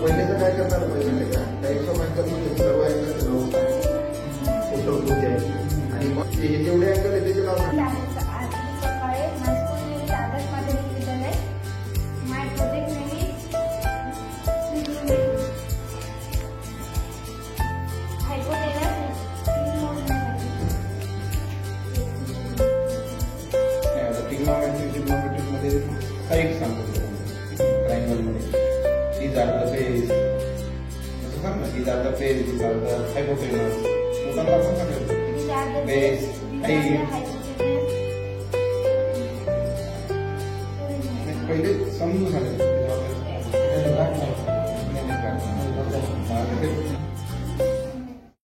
पहिल्याचं काय करणार पाहिजे का टाईप्स ऑफ अँगल सर्व अँगलचं नाव उठवतो आणि मग ते जेवढे अँगल आहे त्याचे नाव ट्रिग्नोमेट्रिक मध्ये साईड सांगतो ट्रायंगल मध्ये these are the base असं सांग ना these are the base these are the hypotenuse मुलांना असं सांगायचं base height पहिले समजून सांगायचं